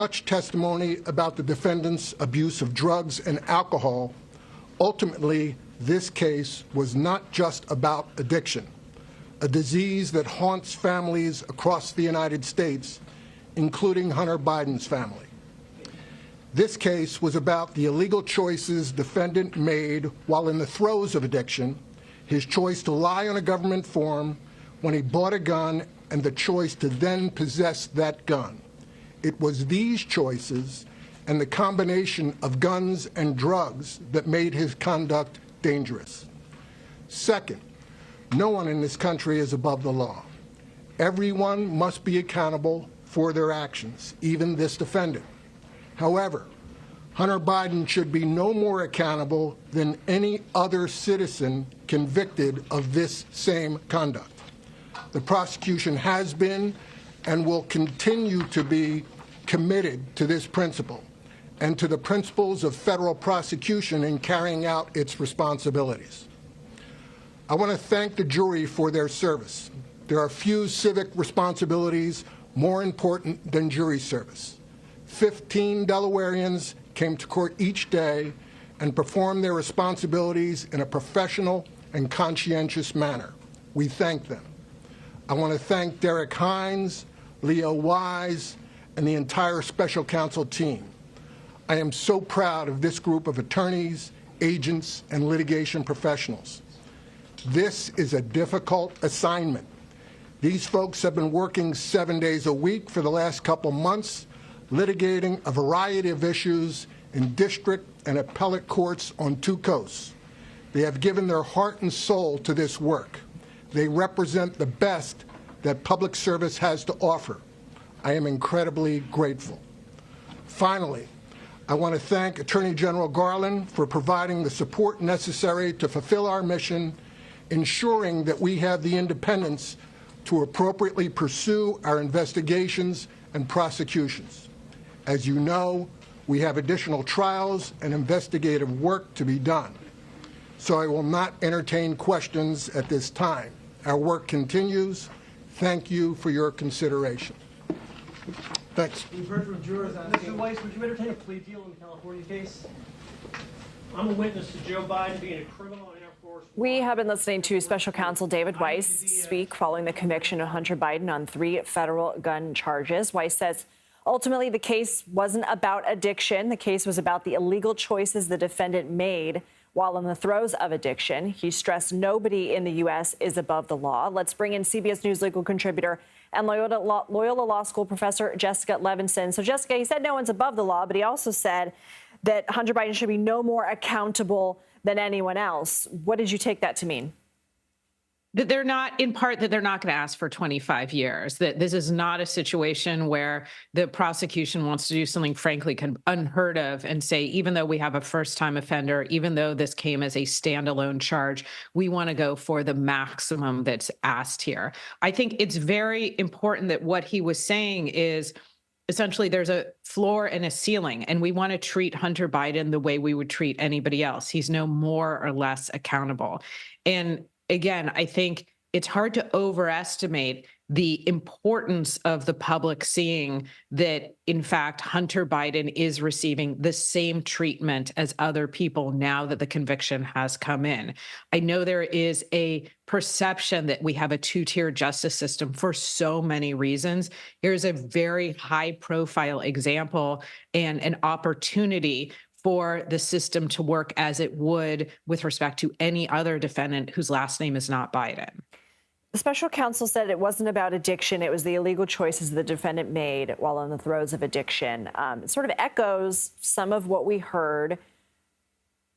Much testimony about the defendant's abuse of drugs and alcohol. Ultimately, this case was not just about addiction, a disease that haunts families across the United States, including Hunter Biden's family. This case was about the illegal choices defendant made while in the throes of addiction, his choice to lie on a government form when he bought a gun, and the choice to then possess that gun. It was these choices and the combination of guns and drugs that made his conduct dangerous. Second, no one in this country is above the law. Everyone must be accountable for their actions, even this defendant. However, Hunter Biden should be no more accountable than any other citizen convicted of this same conduct. The prosecution has been and will continue to be committed to this principle and to the principles of federal prosecution in carrying out its responsibilities. I want to thank the jury for their service. There are few civic responsibilities more important than jury service. 15 Delawareans came to court each day and performed their responsibilities in a professional and conscientious manner. We thank them. I want to thank Derek Hines, Leo Wise, and the entire special counsel team. I am so proud of this group of attorneys, agents, and litigation professionals. This is a difficult assignment. These folks have been working 7 days a week for the last couple months, litigating a variety of issues in district and appellate courts on two coasts. They have given their heart and soul to this work. They represent the best that public service has to offer. I am incredibly grateful. Finally, I want to thank Attorney General Garland for providing the support necessary to fulfill our mission, ensuring that we have the independence to appropriately pursue our investigations and prosecutions. As you know, we have additional trials and investigative work to be done, so I will not entertain questions at this time. Our work continues. Thank you for your consideration. Thanks. We've heard from jurors asking, Mr. Weiss, would you entertain a plea deal in the California case? I'm a witness to Joe Biden being a criminal in Air Force. We have been listening to special counsel David Weiss speak following the conviction of Hunter Biden on 3 federal gun charges. Weiss says ultimately the case wasn't about addiction. The case was about the illegal choices the defendant made while in the throes of addiction. He stressed nobody in the U.S. is above the law. Let's bring in CBS News legal contributor and Loyola Law School professor Jessica Levinson. So, Jessica, he said no one's above the law, but he also said that Hunter Biden should be no more accountable than anyone else. What did you take that to mean? That they're not, in part, that they're not going to ask for 25 years, that this is not a situation where the prosecution wants to do something, frankly, unheard of and say, even though we have a first-time offender, even though this came as a standalone charge, we want to go for the maximum that's asked here. I think it's very important that what he was saying is, essentially, there's a floor and a ceiling, and we want to treat Hunter Biden the way we would treat anybody else. He's no more or less accountable. And again, I think it's hard to overestimate the importance of the public seeing that, in fact, Hunter Biden is receiving the same treatment as other people now that the conviction has come in. I know there is a perception that we have a two-tier justice system for so many reasons. Here's a very high-profile example and an opportunity for the system to work as it would with respect to any other defendant whose last name is not Biden. The special counsel said it wasn't about addiction. It was the illegal choices the defendant made while in the throes of addiction. It sort of echoes some of what we heard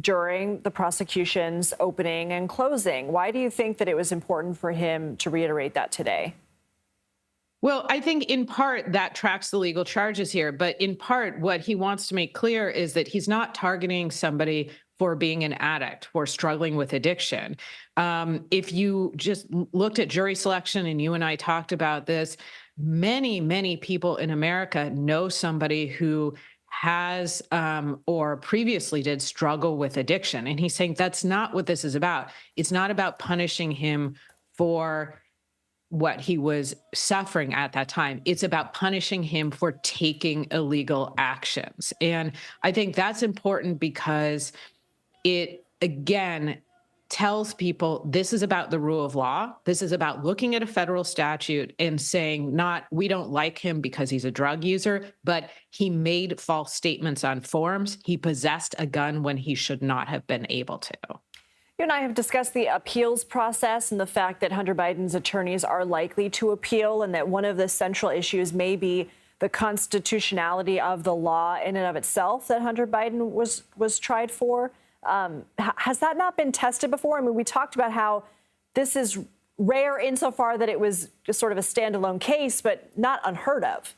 during the prosecution's opening and closing. Why do you think that it was important for him to reiterate that today? Well, I think in part that tracks the legal charges here, but in part what he wants to make clear is that he's not targeting somebody for being an addict, for struggling with addiction. If you just looked at jury selection, and you and I talked about this, many, many people in America know somebody who has or previously did struggle with addiction. And he's saying that's not what this is about. It's not about punishing him for what he was suffering at that time. It's about punishing him for taking illegal actions. And I think that's important because it, again, tells people this is about the rule of law. This is about looking at a federal statute and saying not, we don't like him because he's a drug user, but he made false statements on forms. He possessed a gun when he should not have been able to. You and I have discussed the appeals process and the fact that Hunter Biden's attorneys are likely to appeal, and that one of the central issues may be the constitutionality of the law in and of itself that Hunter Biden was tried for. Has that not been tested before? I mean, we talked about how this is rare insofar that it was just sort of a standalone case, but not unheard of.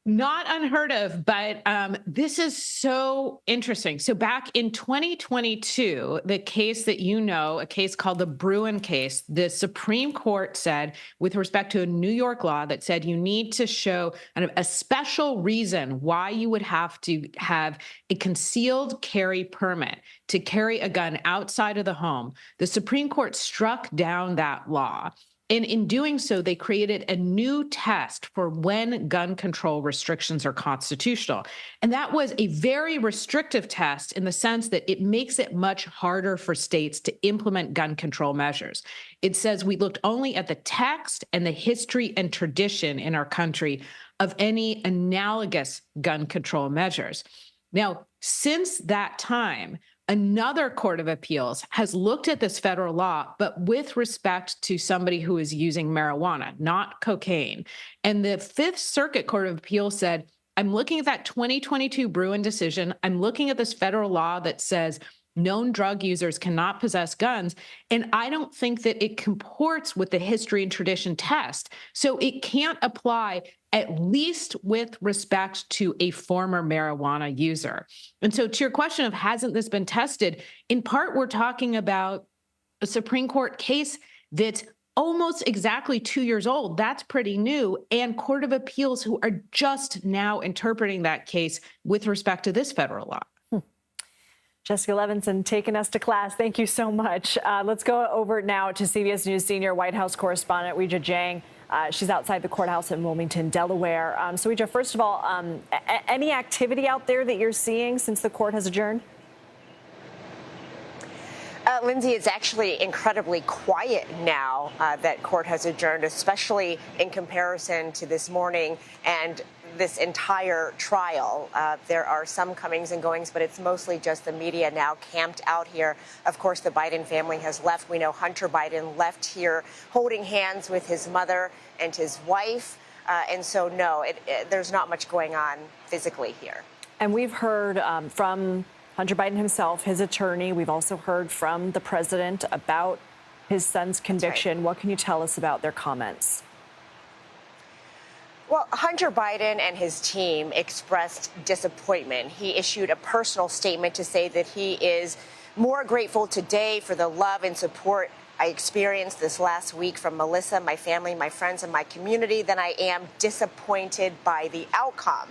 Not unheard of, but this is so interesting. So back in 2022, the case that a case called the Bruin case, the Supreme Court said, with respect to a New York law that said you need to show kind of a special reason why you would have to have a concealed carry permit to carry a gun outside of the home. The Supreme Court struck down that law. And in doing so, they created a new test for when gun control restrictions are constitutional. And that was a very restrictive test in the sense that it makes it much harder for states to implement gun control measures. It says we looked only at the text and the history and tradition in our country of any analogous gun control measures. Now, since that time, another court of appeals has looked at this federal law, but with respect to somebody who is using marijuana, not cocaine. And the Fifth Circuit Court of Appeals said, I'm looking at that 2022 Bruin decision. I'm looking at this federal law that says known drug users cannot possess guns. And I don't think that it comports with the history and tradition test. So it can't apply, at least with respect to a former marijuana user. And so to your question of hasn't this been tested, in part, we're talking about a Supreme Court case that's almost exactly 2 years old. That's pretty new. And Court of Appeals who are just now interpreting that case with respect to this federal law. Jessica Levinson taking us to class. Thank you so much. Let's go over now to CBS News senior White House correspondent Weijia Jiang. She's outside the courthouse in Wilmington, Delaware. So Weijia, first of all, any activity out there that you're seeing since the court has adjourned? Lindsay, it's actually incredibly quiet now that court has adjourned, especially in comparison to this morning and this entire trial. There are some comings and goings, but it's mostly just the media now camped out here. Of course, the Biden family has left. We know Hunter Biden left here holding hands with his mother and his wife. And so, no, there's not much going on physically here. And we've heard from Hunter Biden himself, his attorney. We've also heard from the president about his son's conviction. What can you tell us about their comments? Well, Hunter Biden and his team expressed disappointment. He issued a personal statement to say that he is more grateful today for the love and support I experienced this last week from Melissa, my family, my friends, and my community than I am disappointed by the outcome.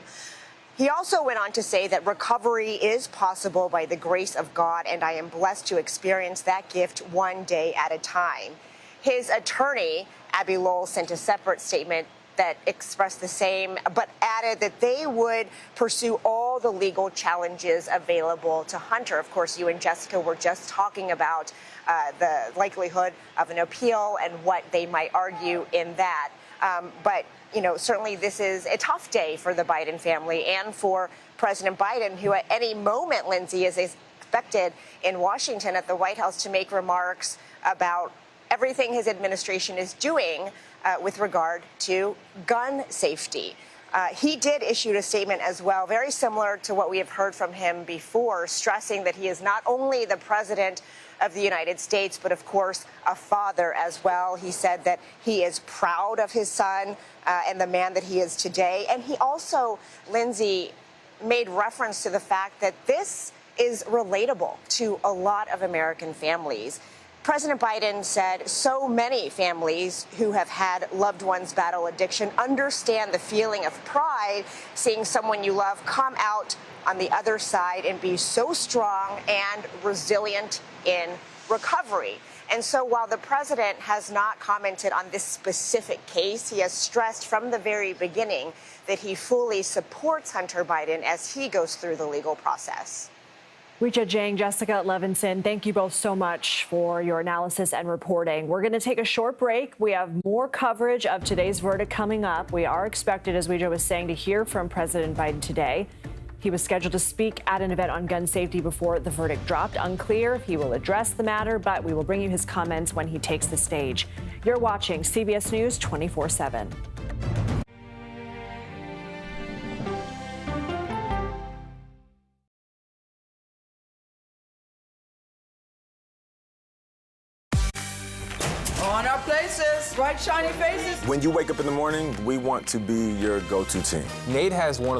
He also went on to say that recovery is possible by the grace of God, and I am blessed to experience that gift one day at a time. His attorney, Abby Lowell, sent a separate statement that expressed the same, but added that they would pursue all the legal challenges available to Hunter. Of course, you and Jessica were just talking about the likelihood of an appeal and what they might argue in that. But, you know, certainly this is a tough day for the Biden family and for President Biden, who at any moment, Lindsay, is expected in Washington at the White House to make remarks about everything his administration is doing with regard to gun safety. He did issue a statement as well, very similar to what we have heard from him before, stressing that he is not only the president of the United States, but of course, a father as well. He said that he is proud of his son and the man that he is today. And he also, Lindsay, made reference to the fact that this is relatable to a lot of American families. President Biden said so many families who have had loved ones battle addiction understand the feeling of pride seeing someone you love come out on the other side and be so strong and resilient in recovery. And so while the president has not commented on this specific case, he has stressed from the very beginning that he fully supports Hunter Biden as he goes through the legal process. Richa Jang, Jessica Levinson, thank you both so much for your analysis and reporting. We're going to take a short break. We have more coverage of today's verdict coming up. We are expected, as Richa was saying, to hear from President Biden today. He was scheduled to speak at an event on gun safety before the verdict dropped. Unclear if he will address the matter, but we will bring you his comments when he takes the stage. You're watching CBS News 24/7. On our places, bright, shiny faces. When you wake up in the morning, we want to be your go-to team. Nate has one of